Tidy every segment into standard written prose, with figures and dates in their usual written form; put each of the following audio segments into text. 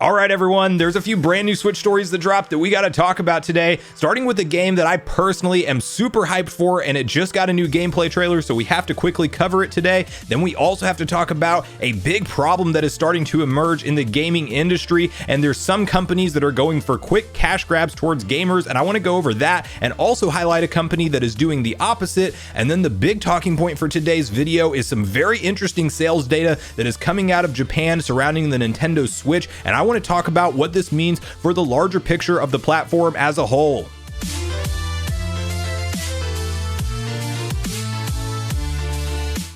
All right, everyone, there's a few brand new Switch stories that dropped that we got to talk about today, starting with a game that I personally am super hyped for, and it just got a new gameplay trailer, so we have to quickly cover it today. Then we also have to talk about a big problem that is starting to emerge in the gaming industry, and there's some companies that are going for quick cash grabs towards gamers, and I want to go over that and also highlight a company that is doing the opposite. And then the big talking point for today's video is some very interesting sales data that is coming out of Japan surrounding the Nintendo Switch, and I want to talk about what this means for the larger picture of the platform as a whole.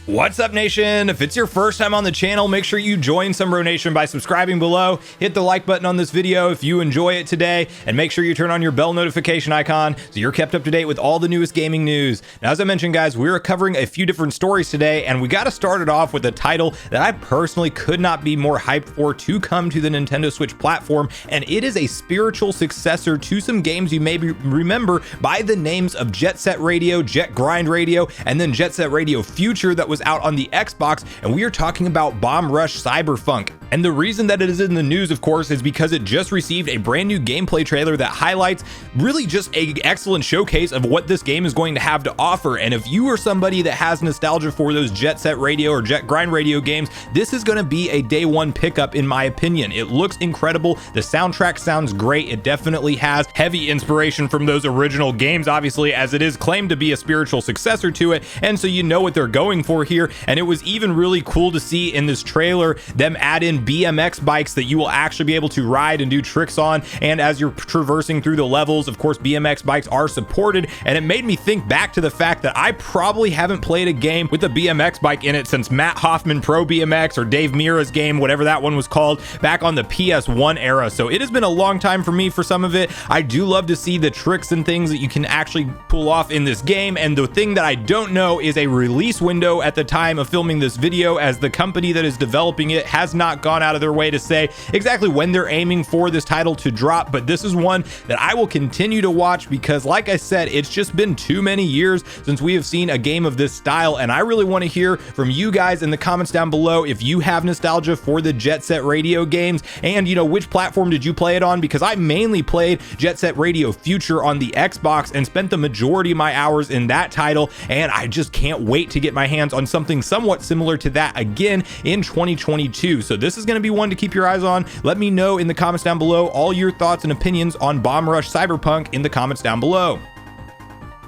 What's up, Nation? If it's your first time on the channel, make sure you join Sunbro Nation by subscribing below. Hit the like button on this video if you enjoy it today, and make sure you turn on your bell notification icon so you're kept up to date with all the newest gaming news. Now, as I mentioned, guys, we're covering a few different stories today, and we got to start it off with a title that I personally could not be more hyped for to come to the Nintendo Switch platform, and it is a spiritual successor to some games you may remember by the names of Jet Set Radio, Jet Grind Radio, and then Jet Set Radio Future that was out on the Xbox, and we are talking about Bomb Rush Cyberfunk. And the reason that it is in the news, of course, is because it just received a brand new gameplay trailer that highlights really just an excellent showcase of what this game is going to have to offer. And if you are somebody that has nostalgia for those Jet Set Radio or Jet Grind Radio games, this is going to be a day one pickup in my opinion. It looks incredible. The soundtrack sounds great. It definitely has heavy inspiration from those original games, obviously, as it is claimed to be a spiritual successor to it. And so you know what they're going for here. And it was even really cool to see in this trailer them add in BMX bikes that you will actually be able to ride and do tricks on. And as you're traversing through the levels, of course, BMX bikes are supported. And it made me think back to the fact that I probably haven't played a game with a BMX bike in it since Matt Hoffman Pro BMX or Dave Mira's game, whatever that one was called, back on the PS1 era. So it has been a long time for me for some of it. I do love to see the tricks and things that you can actually pull off in this game. And the thing that I don't know is a release window at the time of filming this video, as the company that is developing it has not gone out of their way to say exactly when they're aiming for this title to drop. But this is one that I will continue to watch because, like I said, it's just been too many years since we have seen a game of this style, and I really want to hear from you guys in the comments down below if you have nostalgia for the Jet Set Radio games, and you know, which platform did you play it on? Because I mainly played Jet Set Radio Future on the Xbox and spent the majority of my hours in that title, and I just can't wait to get my hands on something somewhat similar to that again in 2022. So this is going to be one to keep your eyes on. Let me know in the comments down below all your thoughts and opinions on Bomb Rush Cyberpunk in the comments down below.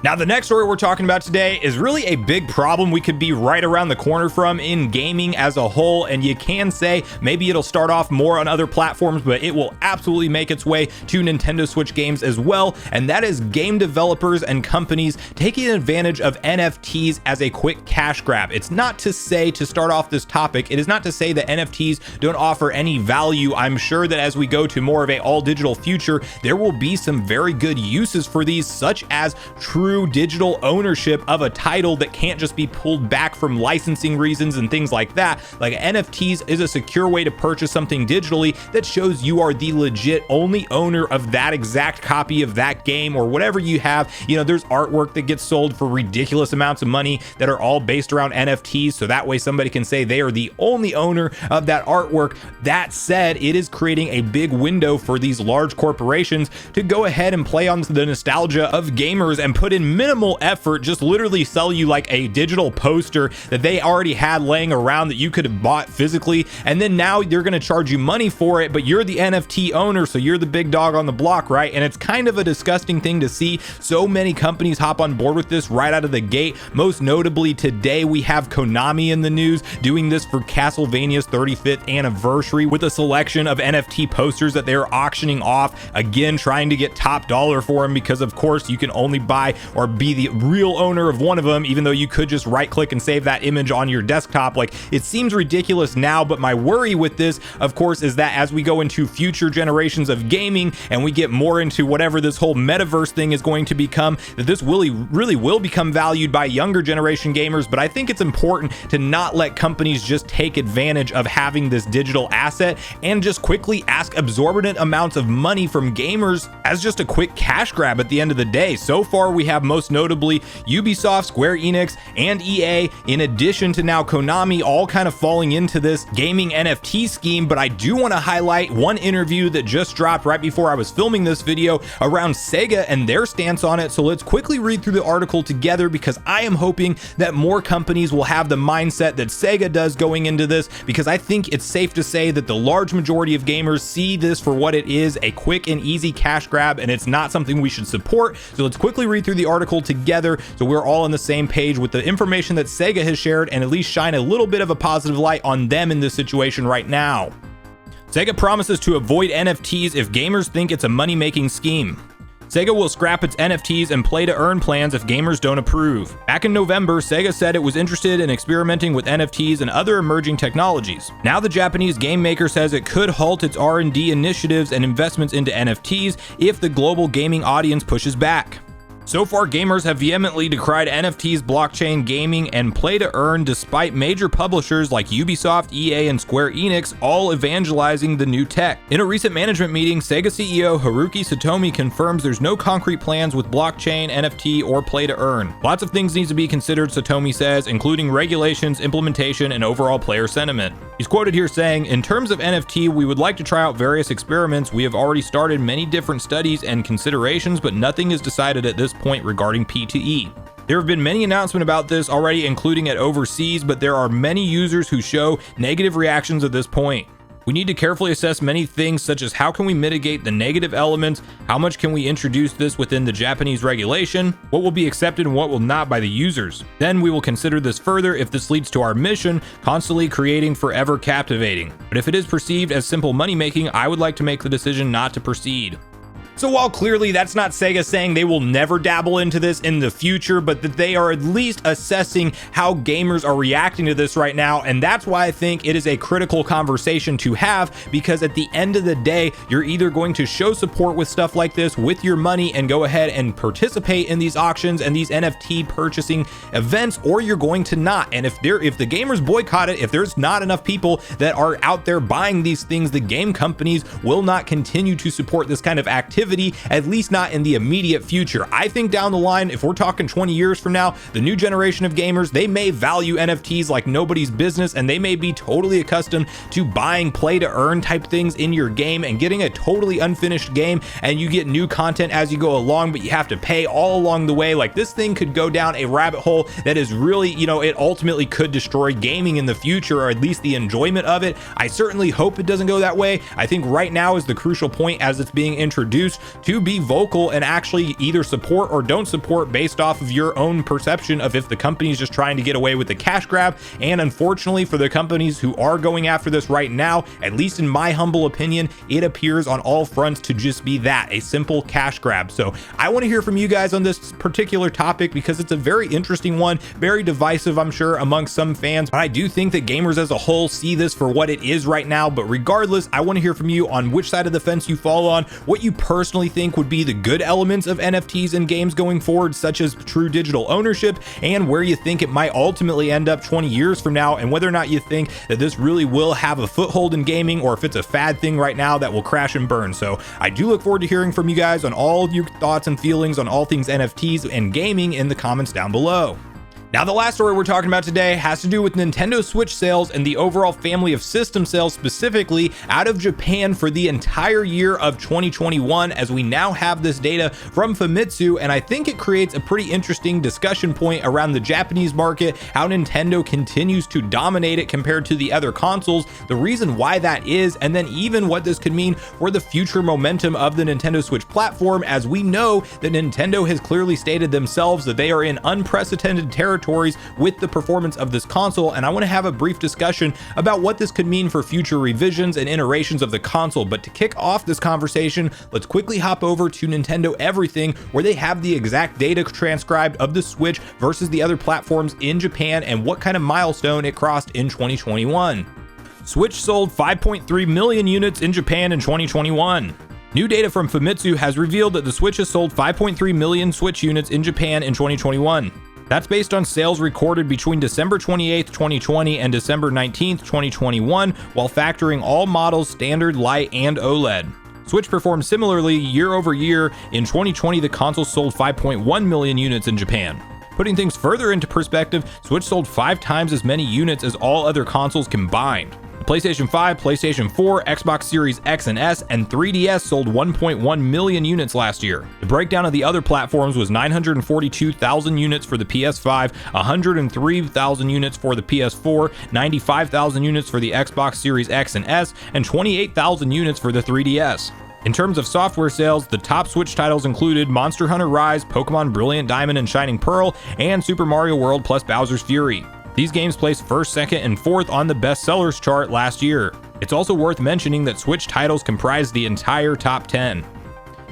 Now, the next story we're talking about today is really a big problem we could be right around the corner from in gaming as a whole, and you can say maybe it'll start off more on other platforms, but it will absolutely make its way to Nintendo Switch games as well, and that is game developers and companies taking advantage of NFTs as a quick cash grab. It's not to say, to start off this topic, it is not to say that NFTs don't offer any value. I'm sure that as we go to more of a all-digital future, there will be some very good uses for these, such as true digital ownership of a title that can't just be pulled back from licensing reasons and things like that. Like, NFTs is a secure way to purchase something digitally that shows you are the legit only owner of that exact copy of that game or whatever you have. You know, there's artwork that gets sold for ridiculous amounts of money that are all based around NFTs, so that way somebody can say they are the only owner of that artwork. That said, it is creating a big window for these large corporations to go ahead and play on the nostalgia of gamers and put in minimal effort, just literally sell you like a digital poster that they already had laying around that you could have bought physically, and then now they're going to charge you money for it, but you're the NFT owner, so you're the big dog on the block, right? And it's kind of a disgusting thing to see so many companies hop on board with this right out of the gate. Most notably today, we have Konami in the news doing this for Castlevania's 35th anniversary with a selection of NFT posters that they're auctioning off, again trying to get top dollar for them, because of course you can only buy or be the real owner of one of them, even though you could just right click and save that image on your desktop. Like, it seems ridiculous now, but my worry with this, of course, is that as we go into future generations of gaming and we get more into whatever this whole metaverse thing is going to become, that this really will become valued by younger generation gamers. But I think it's important to not let companies just take advantage of having this digital asset and just quickly ask exorbitant amounts of money from gamers as just a quick cash grab at the end of the day. So far, we have have most notably Ubisoft, Square Enix, and EA, in addition to now Konami, all kind of falling into this gaming NFT scheme. But I do want to highlight one interview that just dropped right before I was filming this video around Sega and their stance on it. So let's quickly read through the article together, because I am hoping that more companies will have the mindset that Sega does going into this, because I think it's safe to say that the large majority of gamers see this for what it is, a quick and easy cash grab, and it's not something we should support. So let's quickly read through the article together so we're all on the same page with the information that Sega has shared, and at least shine a little bit of a positive light on them in this situation right now. Sega promises to avoid NFTs if gamers think it's a money-making scheme. Sega will scrap its NFTs and play-to-earn plans if gamers don't approve. Back in November, Sega said it was interested in experimenting with NFTs and other emerging technologies. Now the Japanese game maker says it could halt its R&D initiatives and investments into NFTs if the global gaming audience pushes back. So far, gamers have vehemently decried NFTs, blockchain, gaming, and play-to-earn, despite major publishers like Ubisoft, EA, and Square Enix all evangelizing the new tech. In a recent management meeting, Sega CEO Haruki Satomi confirms there's no concrete plans with blockchain, NFT, or play-to-earn. Lots of things need to be considered, Satomi says, including regulations, implementation, and overall player sentiment. He's quoted here saying, "In terms of NFT, we would like to try out various experiments. We have already started many different studies and considerations, but nothing is decided at this point regarding P2E. There have been many announcements about this already, including at overseas, but there are many users who show negative reactions at this point. We need to carefully assess many things, such as how can we mitigate the negative elements, how much can we introduce this within the Japanese regulation, what will be accepted and what will not by the users. Then we will consider this further if this leads to our mission, constantly creating, forever captivating. But if it is perceived as simple money making, I would like to make the decision not to proceed." So while clearly that's not Sega saying they will never dabble into this in the future, but that they are at least assessing how gamers are reacting to this right now. And that's why I think it is a critical conversation to have, because at the end of the day, you're either going to show support with stuff like this with your money and go ahead and participate in these auctions and these NFT purchasing events, or you're going to not. And if the gamers boycott it, if there's not enough people that are out there buying these things, the game companies will not continue to support this kind of activity, at least not in the immediate future. I think down the line, if we're talking 20 years from now, the new generation of gamers, they may value NFTs like nobody's business, and they may be totally accustomed to buying play to earn type things in your game and getting a totally unfinished game, and you get new content as you go along, but you have to pay all along the way. Like, this thing could go down a rabbit hole that is really, it ultimately could destroy gaming in the future, or at least the enjoyment of it. I certainly hope it doesn't go that way. I think right now is the crucial point as it's being introduced, to be vocal and actually either support or don't support based off of your own perception of if the company's just trying to get away with the cash grab. And unfortunately for the companies who are going after this right now, at least in my humble opinion, it appears on all fronts to just be that, a simple cash grab. So I want to hear from you guys on this particular topic, because it's a very interesting one, very divisive, I'm sure, amongst some fans, but I do think that gamers as a whole see this for what it is right now. But regardless, I want to hear from you on which side of the fence you fall on, what you personally think would be the good elements of NFTs in games going forward, such as true digital ownership, and where you think it might ultimately end up 20 years from now, and whether or not you think that this really will have a foothold in gaming, or if it's a fad thing right now that will crash and burn. So I do look forward to hearing from you guys on all of your thoughts and feelings on all things NFTs and gaming in the comments down below. Now, the last story we're talking about today has to do with Nintendo Switch sales and the overall family of system sales, specifically out of Japan for the entire year of 2021, as we now have this data from Famitsu, and I think it creates a pretty interesting discussion point around the Japanese market, how Nintendo continues to dominate it compared to the other consoles, the reason why that is, and then even what this could mean for the future momentum of the Nintendo Switch platform, as we know that Nintendo has clearly stated themselves that they are in unprecedented territories with the performance of this console. And I want to have a brief discussion about what this could mean for future revisions and iterations of the console. But to kick off this conversation, let's quickly hop over to Nintendo Everything, where they have the exact data transcribed of the Switch versus the other platforms in Japan and what kind of milestone it crossed in 2021. Switch sold 5.3 million units in Japan in 2021. New data from Famitsu has revealed that the Switch has sold 5.3 million Switch units in Japan in 2021. That's based on sales recorded between December 28th, 2020 and December 19th, 2021, while factoring all models, standard, light, and OLED. Switch performed similarly year over year. In 2020, the console sold 5.1 million units in Japan. Putting things further into perspective, Switch sold 5 times as many units as all other consoles combined. PlayStation 5, PlayStation 4, Xbox Series X and S, and 3DS sold 1.1 million units last year. The breakdown of the other platforms was 942,000 units for the PS5, 103,000 units for the PS4, 95,000 units for the Xbox Series X and S, and 28,000 units for the 3DS. In terms of software sales, the top Switch titles included Monster Hunter Rise, Pokemon Brilliant Diamond and Shining Pearl, and Super Mario World plus Bowser's Fury. These games placed 1st, 2nd, and 4th on the bestsellers chart last year. It's also worth mentioning that Switch titles comprise the entire top 10.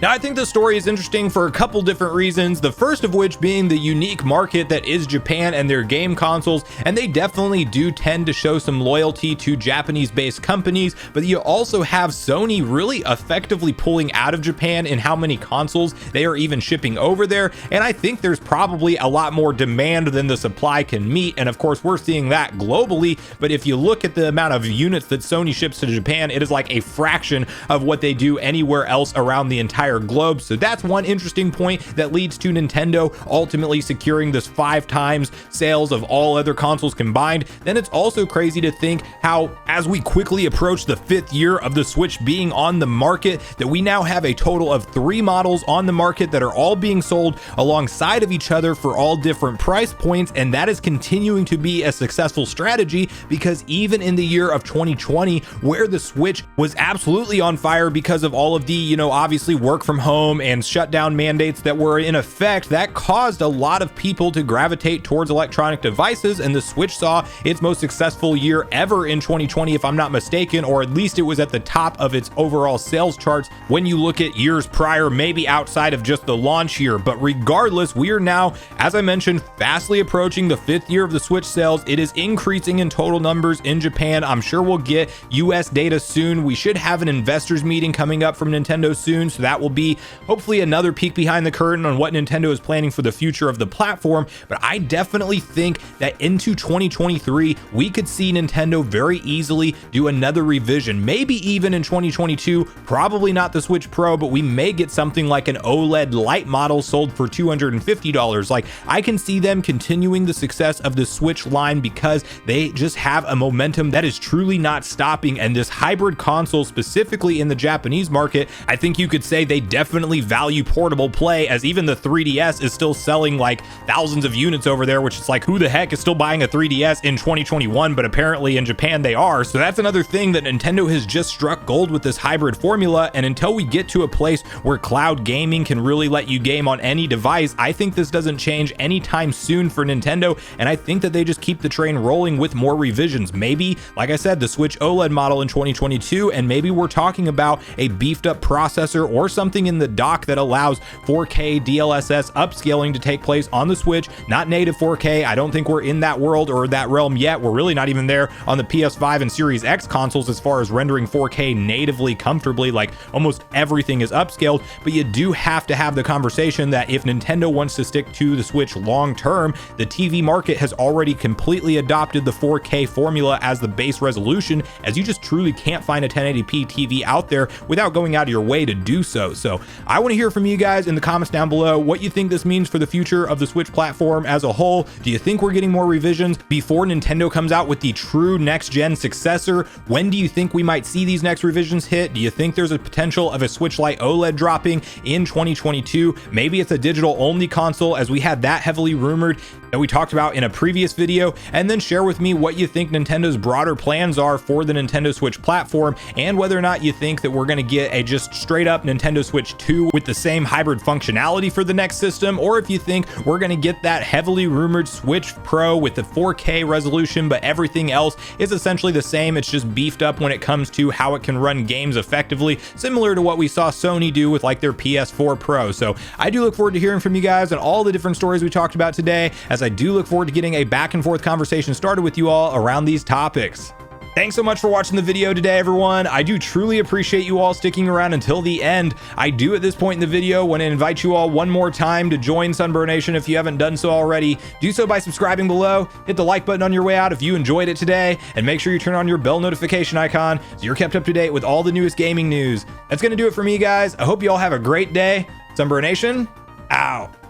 Now, I think the story is interesting for a couple different reasons, the first of which being the unique market that is Japan and their game consoles, and they definitely do tend to show some loyalty to Japanese-based companies, but you also have Sony really effectively pulling out of Japan in how many consoles they are even shipping over there, and I think there's probably a lot more demand than the supply can meet, and of course we're seeing that globally, but if you look at the amount of units that Sony ships to Japan, it is like a fraction of what they do anywhere else around the entire globe. So that's one interesting point that leads to Nintendo ultimately securing this 5 times sales of all other consoles combined. Then it's also crazy to think how, as we quickly approach the 5th year of the Switch being on the market, that we now have a total of 3 models on the market that are all being sold alongside of each other for all different price points, and that is continuing to be a successful strategy, because even in the year of 2020, where the Switch was absolutely on fire because of all of the, obviously work from home and shutdown mandates that were in effect, that caused a lot of people to gravitate towards electronic devices, and the Switch saw its most successful year ever in 2020, if I'm not mistaken, or at least it was at the top of its overall sales charts when you look at years prior, maybe outside of just the launch year. But regardless, we are now, as I mentioned, fastly approaching the 5th year of the Switch sales. It is increasing in total numbers in Japan. I'm sure we'll get US data soon. We should have an investors meeting coming up from Nintendo soon, so that will be hopefully another peek behind the curtain on what Nintendo is planning for the future of the platform. But I definitely think that into 2023 we could see Nintendo very easily do another revision, maybe even in 2022, probably not the Switch Pro, but we may get something like an OLED Lite model sold for $250. Like, I can see them continuing the success of the Switch line because they just have a momentum that is truly not stopping, and this hybrid console, specifically in the Japanese market, I think you could say they definitely value portable play, as even the 3DS is still selling like thousands of units over there, which is like, who the heck is still buying a 3DS in 2021? But apparently in Japan they are. So that's another thing, that Nintendo has just struck gold with this hybrid formula, and until we get to a place where cloud gaming can really let you game on any device, I think this doesn't change anytime soon for Nintendo, and I think that they just keep the train rolling with more revisions. Maybe, like I said, the Switch OLED model in 2022, and maybe we're talking about a beefed up processor or something in the dock that allows 4K DLSS upscaling to take place on the Switch, not native 4K. I don't think we're in that world or that realm yet. We're really not even there on the PS5 and Series X consoles as far as rendering 4K natively comfortably. Like, almost everything is upscaled, but you do have to have the conversation that if Nintendo wants to stick to the Switch long term, the TV market has already completely adopted the 4K formula as the base resolution, as you just truly can't find a 1080p TV out there without going out of your way to do so. So I want to hear from you guys in the comments down below what you think this means for the future of the Switch platform as a whole. Do you think we're getting more revisions before Nintendo comes out with the true next-gen successor? When do you think we might see these next revisions hit? Do you think there's a potential of a Switch Lite OLED dropping in 2022? Maybe it's a digital-only console, as we had that heavily rumored that we talked about in a previous video. And then share with me what you think Nintendo's broader plans are for the Nintendo Switch platform, and whether or not you think that we're going to get a just straight up Nintendo Switch 2 with the same hybrid functionality for the next system, or if you think we're going to get that heavily rumored Switch Pro with the 4K resolution, but everything else is essentially the same. It's just beefed up when it comes to how it can run games effectively, similar to what we saw Sony do with like their PS4 Pro. So I do look forward to hearing from you guys on all the different stories we talked about today, as I do look forward to getting a back and forth conversation started with you all around these topics. Thanks so much for watching the video today, everyone. I do truly appreciate you all sticking around until the end. I do at this point in the video want to invite you all one more time to join Sunbro Nation if you haven't done so already. Do so by subscribing below, hit the like button on your way out if you enjoyed it today, and make sure you turn on your bell notification icon so you're kept up to date with all the newest gaming news. That's going to do it for me, guys. I hope you all have a great day. Sunbro Nation, out.